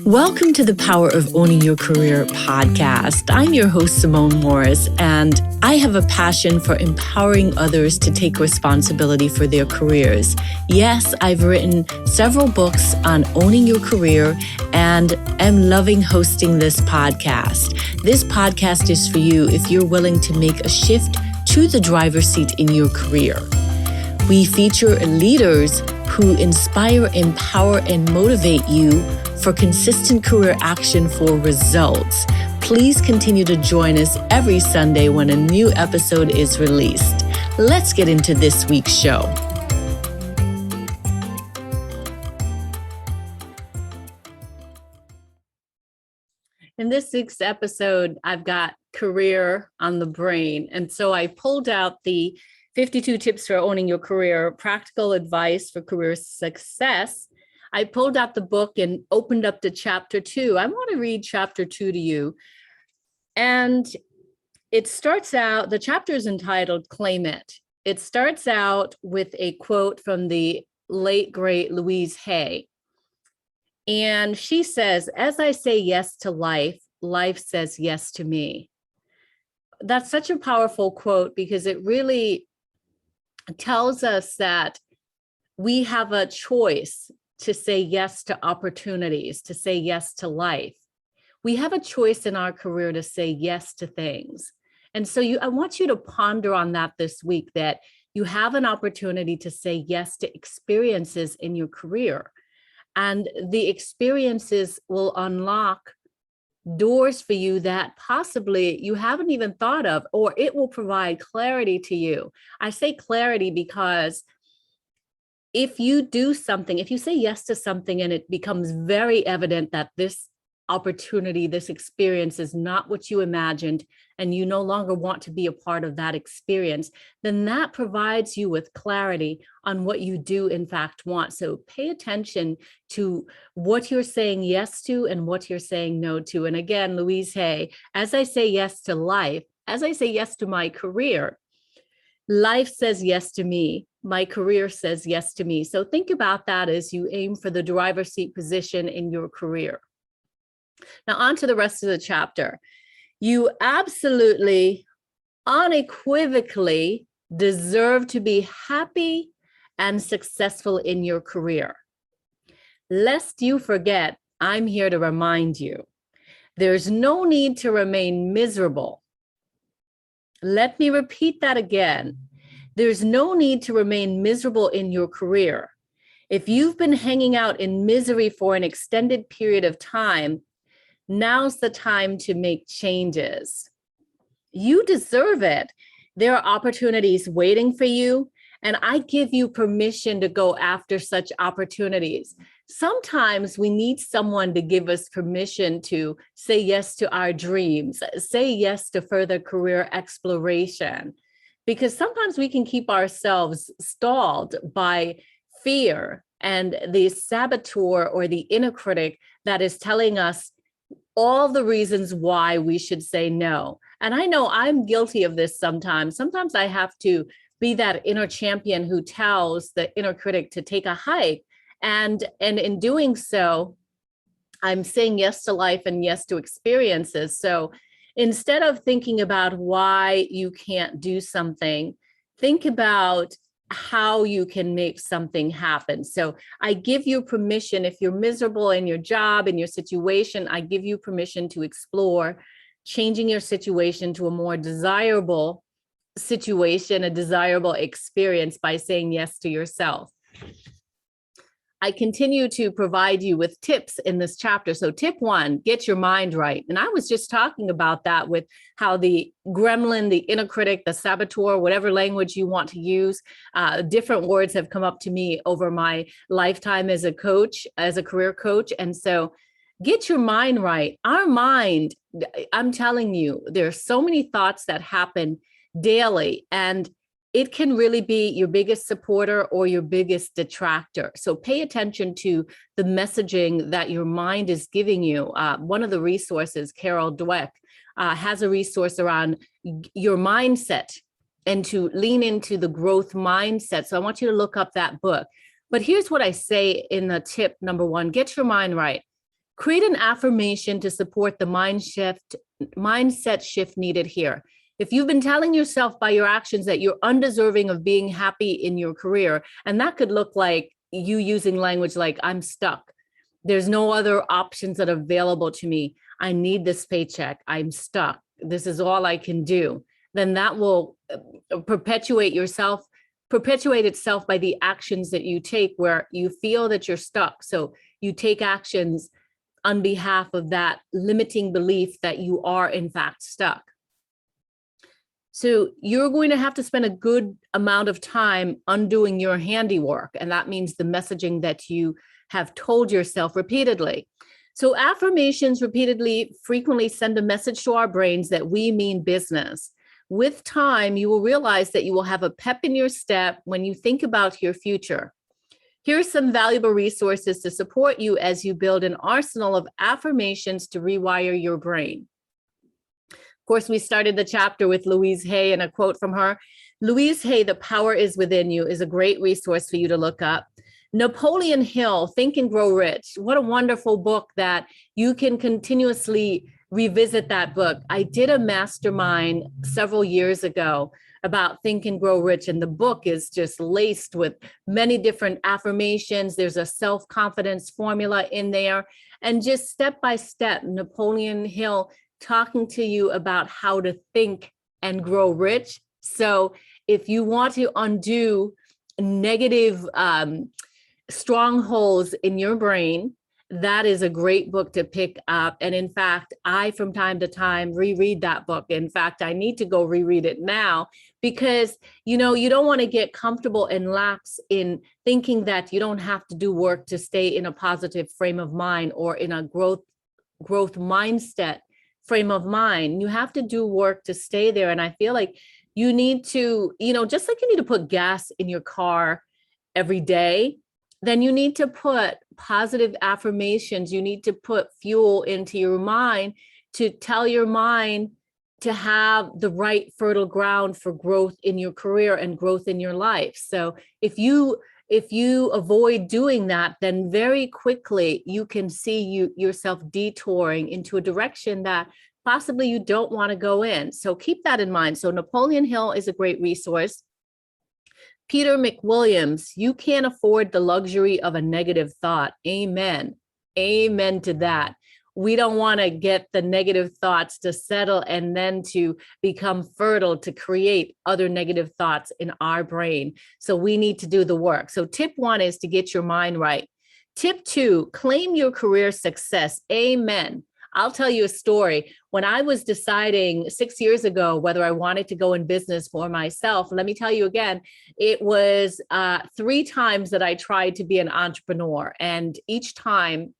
Welcome to the Power of Owning Your Career podcast. I'm your host, Simone Morris, and I have a passion for empowering others to take responsibility for their careers. Yes, I've written several books on owning your career and am loving hosting this podcast. This podcast is for you if you're willing to make a shift to the driver's seat in your career. We feature leaders who inspire, empower, and motivate you for consistent career action for results. Please continue to join us every Sunday when a new episode is released. Let's get into this week's show. In this week's episode, I've got career on the brain. And so I pulled out the 52 tips for owning your career, practical advice for career success. I pulled out the book and opened up to chapter 2. I want to read chapter 2 to you. And it starts out, the chapter is entitled Claim It. It starts out with a quote from the late, great Louise Hay. And she says, "As I say yes to life, life says yes to me." That's such a powerful quote because it really tells us that we have a choice to say yes to opportunities, to say yes to life. We have a choice in our career to say yes to things. And so I want you to ponder on that this week, that you have an opportunity to say yes to experiences in your career. And the experiences will unlock doors for you that possibly you haven't even thought of, or it will provide clarity to you. I say clarity because if you do something, if you say yes to something and it becomes very evident that this opportunity, this experience is not what you imagined, and you no longer want to be a part of that experience, then that provides you with clarity on what you do in fact want. So pay attention to what you're saying yes to and what you're saying no to. And again, Louise Hay, as I say yes to life, as I say yes to my career, life says yes to me. My career says yes to me. So think about that as you aim for the driver's seat position in your career. Now, on to the rest of the chapter. You absolutely, unequivocally deserve to be happy and successful in your career. Lest you forget, I'm here to remind you, there's no need to remain miserable. Let me repeat that again. There's no need to remain miserable in your career. If you've been hanging out in misery for an extended period of time, now's the time to make changes. You deserve it. There are opportunities waiting for you, and I give you permission to go after such opportunities. Sometimes we need someone to give us permission to say yes to our dreams, say yes to further career exploration, because sometimes we can keep ourselves stalled by fear and the saboteur or the inner critic that is telling us all the reasons why we should say no. And I know I'm guilty of this sometimes. Sometimes I have to be that inner champion who tells the inner critic to take a hike. And in doing so, I'm saying yes to life and yes to experiences. So instead of thinking about why you can't do something, think about how you can make something happen. So I give you permission. If you're miserable in your job, in your situation, I give you permission to explore changing your situation to a more desirable situation, a desirable experience by saying yes to yourself. I continue to provide you with tips in this chapter. So tip 1, get your mind right. And I was just talking about that with how the gremlin, the inner critic, the saboteur, whatever language you want to use, different words have come up to me over my lifetime as a coach, as a career coach. And so get your mind right. Our mind, I'm telling you, there are so many thoughts that happen daily, and it can really be your biggest supporter or your biggest detractor. So pay attention to the messaging that your mind is giving you. One of the resources, Carol Dweck, has a resource around your mindset and to lean into the growth mindset. So I want you to look up that book. But here's what I say in the tip number one: get your mind right. Create an affirmation to support the mindset shift needed here. If you've been telling yourself by your actions that you're undeserving of being happy in your career, and that could look like you using language like, I'm stuck. There's no other options that are available to me. I need this paycheck. I'm stuck. This is all I can do. Then that will perpetuate itself by the actions that you take where you feel that you're stuck. So you take actions on behalf of that limiting belief that you are in fact stuck. So you're going to have to spend a good amount of time undoing your handiwork. And that means the messaging that you have told yourself repeatedly. So affirmations repeatedly, frequently send a message to our brains that we mean business. With time, you will realize that you will have a pep in your step when you think about your future. Here are some valuable resources to support you as you build an arsenal of affirmations to rewire your brain. Of course, we started the chapter with Louise Hay and a quote from her. Louise Hay, The Power is Within You, is a great resource for you to look up. Napoleon Hill, Think and Grow Rich. What a wonderful book that you can continuously revisit that book. I did a mastermind several years ago about Think and Grow Rich, and the book is just laced with many different affirmations. There's a self-confidence formula in there, and just step by step, Napoleon Hill talking to you about how to think and grow rich. So if you want to undo negative strongholds in your brain, that is a great book to pick up. And in fact, I, from time to time, reread that book. In fact, I need to go reread it now because, you don't want to get comfortable and lax in thinking that you don't have to do work to stay in a positive frame of mind or in a growth mindset frame of mind. You have to do work to stay there. And I feel like you need to, just like you need to put gas in your car every day, then you need to put positive affirmations. You need to put fuel into your mind to tell your mind to have the right fertile ground for growth in your career and growth in your life. So if you avoid doing that, then very quickly you can see yourself detouring into a direction that possibly you don't want to go in. So keep that in mind. So Napoleon Hill is a great resource. Peter McWilliams, You Can't Afford the Luxury of a Negative Thought. Amen. Amen to that. We don't want to get the negative thoughts to settle and then to become fertile to create other negative thoughts in our brain. So we need to do the work. So tip one is to get your mind right. Tip two, claim your career success. Amen. I'll tell you a story. When I was deciding 6 years ago whether I wanted to go in business for myself, let me tell you again, it was 3 times that I tried to be an entrepreneur. And each time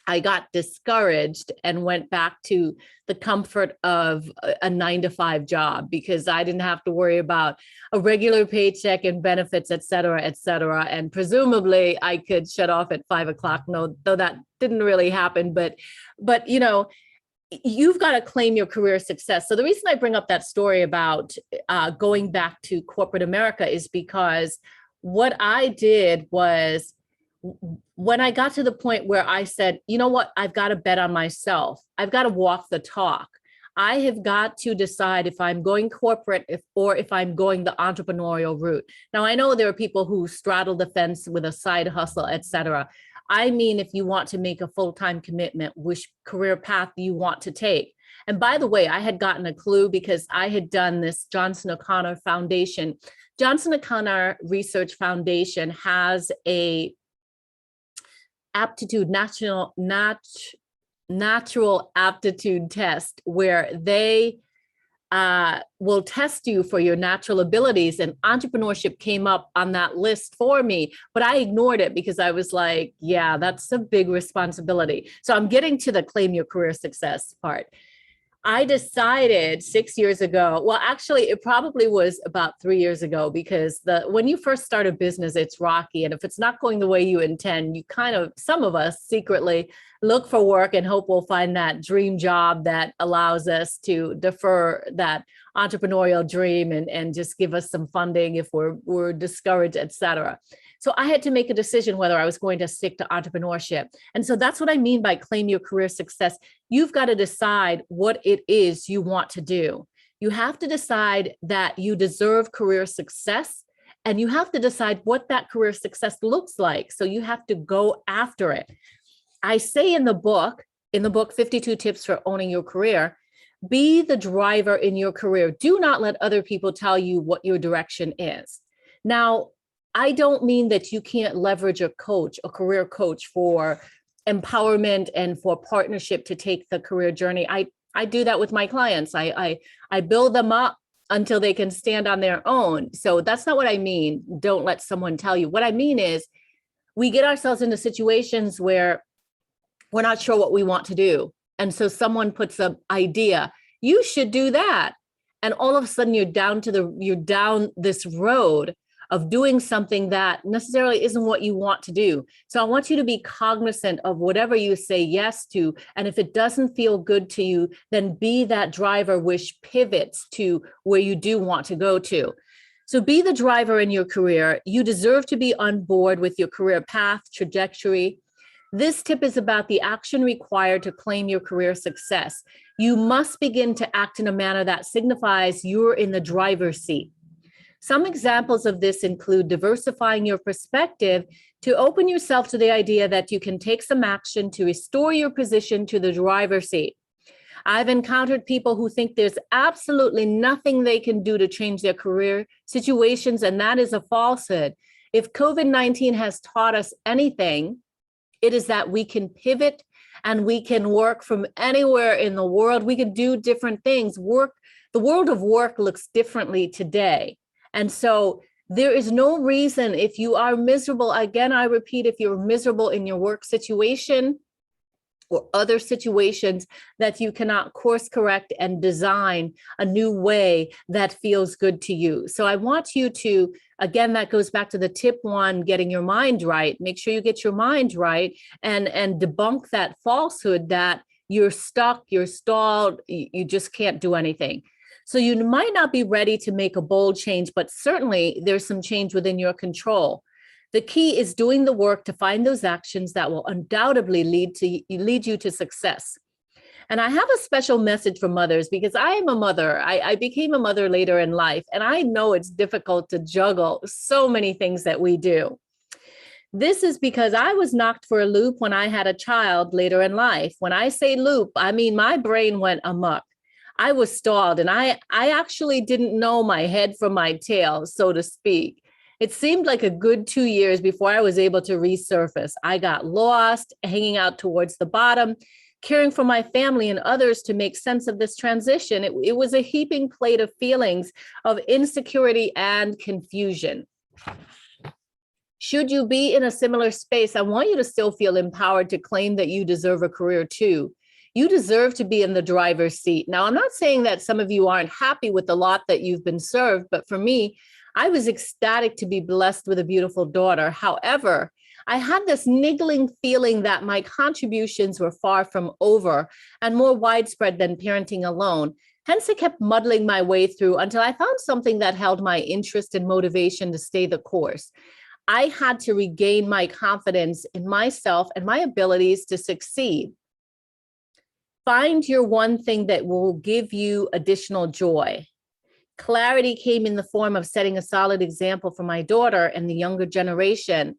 I got discouraged and went back to the comfort of a 9-to-5 job because I didn't have to worry about a regular paycheck and benefits, et cetera, et cetera. And presumably I could shut off at 5 o'clock. No, though that didn't really happen. But you've got to claim your career success. So the reason I bring up that story about going back to corporate America is because what I did was, when I got to the point where I said, you know what, I've got to bet on myself. I've got to walk the talk. I have got to decide if I'm going corporate or if I'm going the entrepreneurial route. Now, I know there are people who straddle the fence with a side hustle, et cetera. I mean, if you want to make a full-time commitment, which career path you want to take. And by the way, I had gotten a clue because I had done this Johnson O'Connor Foundation. Johnson O'Connor Research Foundation has a natural aptitude test where they will test you for your natural abilities, and entrepreneurship came up on that list for me, but I ignored it because I was like, yeah, that's a big responsibility. So I'm getting to the claim your career success part. I decided 6 years ago, well, actually, it probably was about 3 years ago, because when you first start a business, it's rocky. And if it's not going the way you intend, some of us secretly look for work and hope we'll find that dream job that allows us to defer that entrepreneurial dream and just give us some funding if we're discouraged, et cetera. So I had to make a decision whether I was going to stick to entrepreneurship. And so that's what I mean by claim your career success. You've got to decide what it is you want to do. You have to decide that you deserve career success, and you have to decide what that career success looks like. So you have to go after it. I say in the book, 52 Tips for Owning Your Career, be the driver in your career. Do not let other people tell you what your direction is. Now, I don't mean that you can't leverage a career coach for empowerment and for partnership to take the career journey. I do that with my clients. I build them up until they can stand on their own. So that's not what I mean. Don't let someone tell you. What I mean is we get ourselves into situations where we're not sure what we want to do. And so someone puts an idea, you should do that. And all of a sudden you're down this road of doing something that necessarily isn't what you want to do. So I want you to be cognizant of whatever you say yes to. And if it doesn't feel good to you, then be that driver which pivots to where you do want to go to. So be the driver in your career. You deserve to be on board with your career path, trajectory. This tip is about the action required to claim your career success. You must begin to act in a manner that signifies you're in the driver's seat. Some examples of this include diversifying your perspective to open yourself to the idea that you can take some action to restore your position to the driver's seat. I've encountered people who think there's absolutely nothing they can do to change their career situations, and that is a falsehood. If COVID-19 has taught us anything, it is that we can pivot and we can work from anywhere in the world. We can do different things. The world of work looks differently today. And so there is no reason, if you are miserable, again, I repeat, if you're miserable in your work situation or other situations, that you cannot course correct and design a new way that feels good to you. So I want you to, again, that goes back to the tip one, getting your mind right. Make sure you get your mind right and debunk that falsehood that you're stuck, you're stalled, you just can't do anything. So you might not be ready to make a bold change, but certainly there's some change within your control. The key is doing the work to find those actions that will undoubtedly lead you to success. And I have a special message for mothers because I am a mother. I became a mother later in life, and I know it's difficult to juggle so many things that we do. This is because I was knocked for a loop when I had a child later in life. When I say loop, I mean my brain went amok. I was stalled, and I actually didn't know my head from my tail, so to speak. It seemed like a good 2 years before I was able to resurface. I got lost, hanging out towards the bottom, caring for my family and others to make sense of this transition. It was a heaping plate of feelings of insecurity and confusion. Should you be in a similar space, I want you to still feel empowered to claim that you deserve a career too. You deserve to be in the driver's seat. Now, I'm not saying that some of you aren't happy with the lot that you've been served, but for me, I was ecstatic to be blessed with a beautiful daughter. However, I had this niggling feeling that my contributions were far from over and more widespread than parenting alone. Hence, I kept muddling my way through until I found something that held my interest and motivation to stay the course. I had to regain my confidence in myself and my abilities to succeed. Find your one thing that will give you additional joy. Clarity came in the form of setting a solid example for my daughter and the younger generation.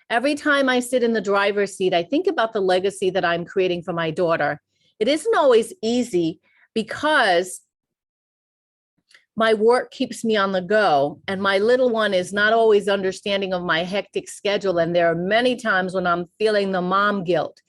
Every time I sit in the driver's seat, I think about the legacy that I'm creating for my daughter. It isn't always easy because my work keeps me on the go, and my little one is not always understanding of my hectic schedule. And there are many times when I'm feeling the mom guilt.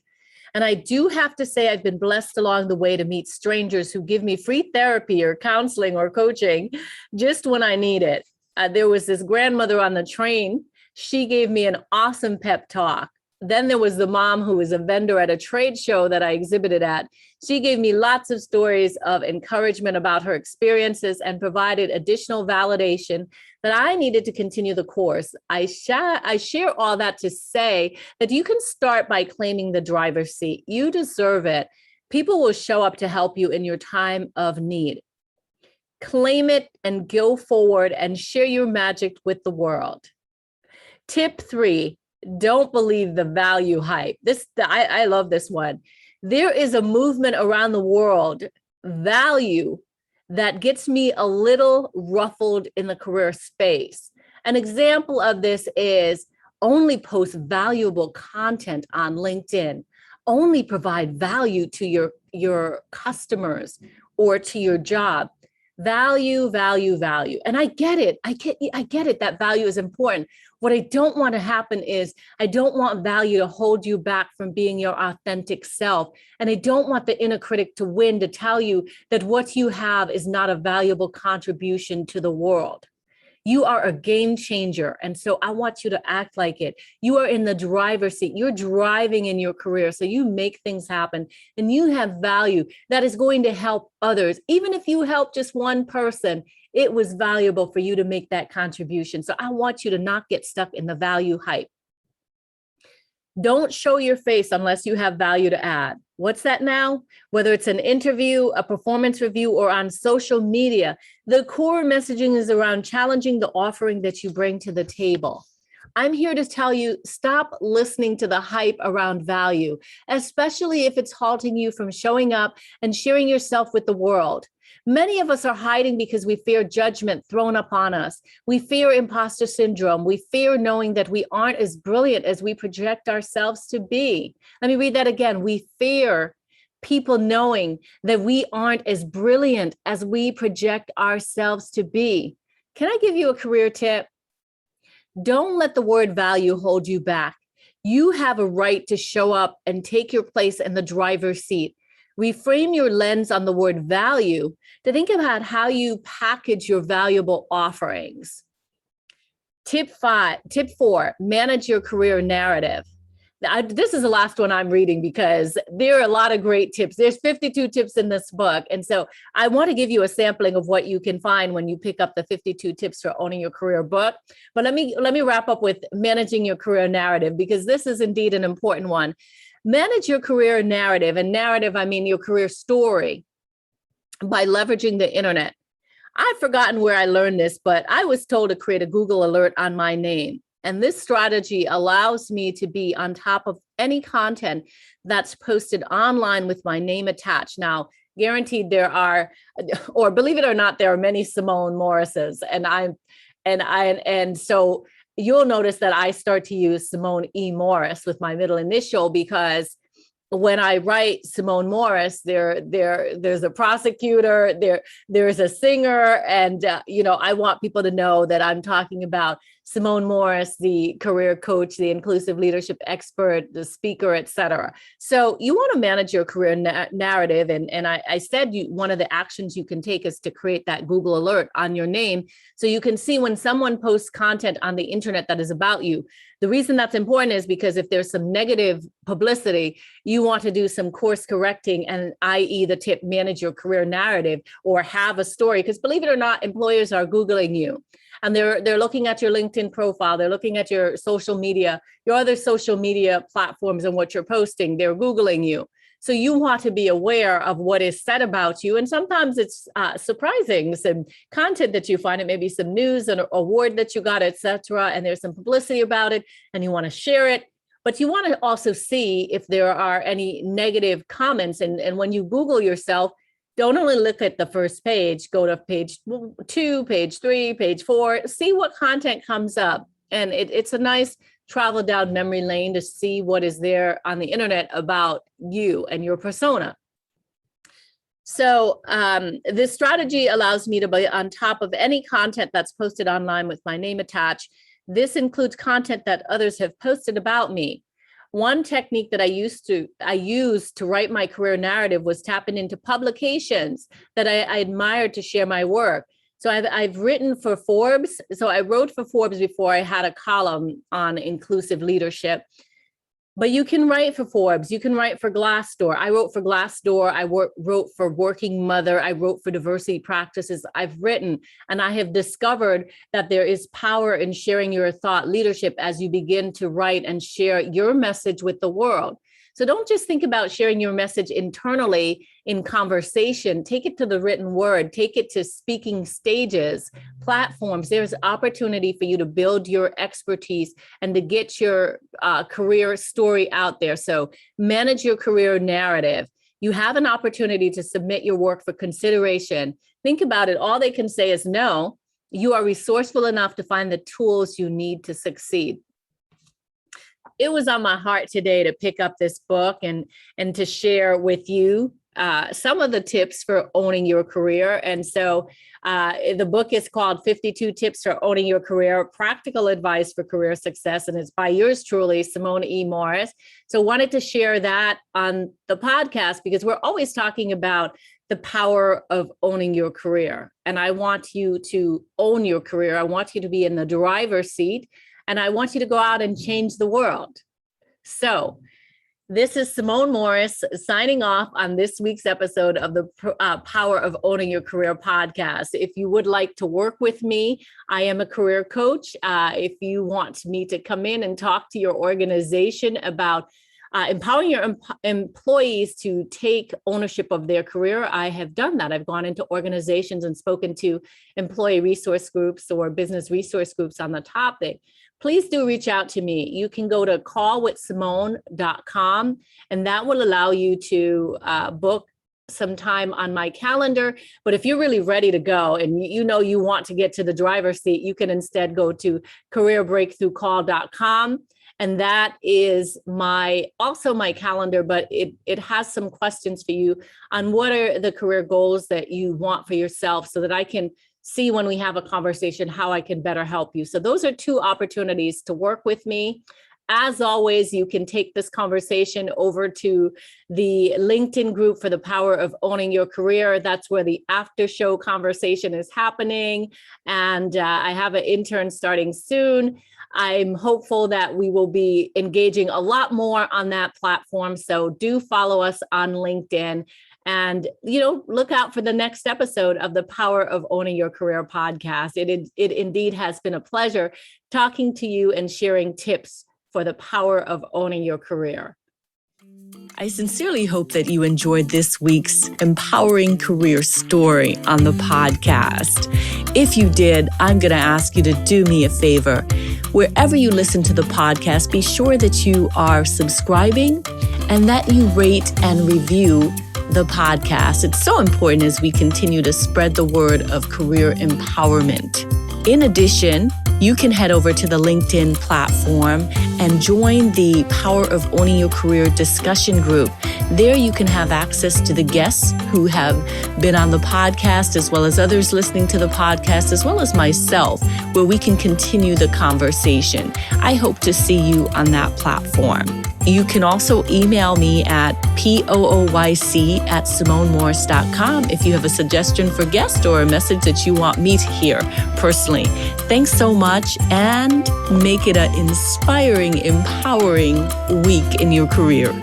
And I do have to say, I've been blessed along the way to meet strangers who give me free therapy or counseling or coaching just when I need it. There was this grandmother on the train. She gave me an awesome pep talk. Then there was the mom who was a vendor at a trade show that I exhibited at. She gave me lots of stories of encouragement about her experiences and provided additional validation that I needed to continue the course. I share all that to say that you can start by claiming the driver's seat. You deserve it. People will show up to help you in your time of need. Claim it and go forward and share your magic with the world. Tip 3, don't believe the value hype. I love this one. There is a movement around the world, value, that gets me a little ruffled in the career space. An example of this is only post valuable content on LinkedIn, only provide value to your customers or to your job. Value, value, value. And I get it. I get it. That value is important. What I don't want to happen is I don't want value to hold you back from being your authentic self. And I don't want the inner critic to win, to tell you that what you have is not a valuable contribution to the world. You are a game changer. And so I want you to act like it. You are in the driver's seat. You're driving in your career. So you make things happen and you have value that is going to help others. Even if you help just one person, it was valuable for you to make that contribution. So I want you to not get stuck in the value hype. Don't show your face unless you have value to add. What's that now? Whether it's an interview, a performance review, or on social media, the core messaging is around challenging the offering that you bring to the table. I'm here to tell you, stop listening to the hype around value, especially if it's halting you from showing up and sharing yourself with the world. Many of us are hiding because we fear judgment thrown upon us. We fear imposter syndrome. We fear knowing that we aren't as brilliant as we project ourselves to be. Let me read that again. We fear people knowing that we aren't as brilliant as we project ourselves to be. Can I give you a career tip? Don't let the word value hold you back. You have a right to show up and take your place in the driver's seat. Reframe your lens on the word value to think about how you package your valuable offerings. Tip 4, manage your career narrative. This is the last one I'm reading because there are a lot of great tips. There's 52 tips in this book. And so I want to give you a sampling of what you can find when you pick up the 52 tips for owning your career book. But let me wrap up with managing your career narrative, because this is indeed an important one. Manage your career narrative, and narrative, I mean your career story, by leveraging the internet. I've forgotten where I learned this, but I was told to create a Google alert on my name. And this strategy allows me to be on top of any content that's posted online with my name attached. Now, guaranteed there are, or believe it or not, there are many Simone Morrises, and so you'll notice that I start to use Simone E. Morris with my middle initial, because when I write Simone Morris, there's a prosecutor, there's a singer, and I want people to know that I'm talking about Simone Morris, the career coach, the inclusive leadership expert, the speaker, et cetera. So you want to manage your career narrative. And I said one of the actions you can take is to create that Google alert on your name, so you can see when someone posts content on the internet that is about you. The reason that's important is because if there's some negative publicity, you want to do some course correcting, and i.e. the tip, manage your career narrative or have a story. Because believe it or not, employers are Googling you. And they're looking at your LinkedIn profile. They're looking at your social media, your other social media platforms and what you're posting. They're Googling you. So you want to be aware of what is said about you. And sometimes it's surprising, some content that you find. It may be some news, an award that you got, et cetera. And there's some publicity about it and you want to share it. But you want to also see if there are any negative comments. And when you Google yourself, don't only look at the first page, go to page 2, page 3, page 4, see what content comes up. And it's a nice travel down memory lane to see what is there on the internet about you and your persona. So this strategy allows me to be on top of any content that's posted online with my name attached. This includes content that others have posted about me. One technique that I used to write my career narrative was tapping into publications that I admired to share my work. So I've written for Forbes. So I wrote for Forbes before I had a column on inclusive leadership. But you can write for Forbes, you can write for Glassdoor. I wrote for Glassdoor, I wrote for Working Mother, I wrote for Diversity Practices. I've written, and I have discovered that there is power in sharing your thought leadership as you begin to write and share your message with the world. So don't just think about sharing your message internally in conversation. Take it to the written word, take it to speaking stages, platforms. There's opportunity for you to build your expertise and to get your career story out there. So manage your career narrative. You have an opportunity to submit your work for consideration. Think about it. All they can say is no. You are resourceful enough to find the tools you need to succeed. It was on my heart today to pick up this book and to share with you some of the tips for owning your career. And so the book is called 52 Tips for Owning Your Career, Practical Advice for Career Success. And it's by yours truly, Simone E. Morris. So wanted to share that on the podcast because we're always talking about the power of owning your career. And I want you to own your career. I want you to be in the driver's seat. And I want you to go out and change the world. So this is Simone Morris signing off on this week's episode of the Power of Owning Your Career podcast. If you would like to work with me, I am a career coach. If you want me to come in and talk to your organization about empowering your employees to take ownership of their career, I have done that. I've gone into organizations and spoken to employee resource groups or business resource groups on the topic. Please do reach out to me. You can go to callwithsimone.com, and that will allow you to book some time on my calendar. But if you're really ready to go and you know you want to get to the driver's seat, you can instead go to careerbreakthroughcall.com. And that is also my calendar, but it has some questions for you on what are the career goals that you want for yourself so that I can see when we have a conversation how I can better help you. So those are two opportunities to work with me. As always, you can take this conversation over to the LinkedIn group for the Power of Owning Your Career. That's where the after show conversation is happening. And I have an intern starting soon. I'm hopeful that we will be engaging a lot more on that platform. So do follow us on LinkedIn. And, look out for the next episode of the Power of Owning Your Career podcast. It indeed has been a pleasure talking to you and sharing tips for the power of owning your career. I sincerely hope that you enjoyed this week's empowering career story on the podcast. If you did, I'm going to ask you to do me a favor. Wherever you listen to the podcast, be sure that you are subscribing and that you rate and review the podcast. It's so important as we continue to spread the word of career empowerment. In addition, you can head over to the LinkedIn platform and join the Power of Owning Your Career discussion group. There you can have access to the guests who have been on the podcast, as well as others listening to the podcast, as well as myself, where we can continue the conversation. I hope to see you on that platform. You can also email me at pooyc@simonemorris.com if you have a suggestion for guest or a message that you want me to hear personally. Thanks so much, and make it an inspiring, empowering week in your career.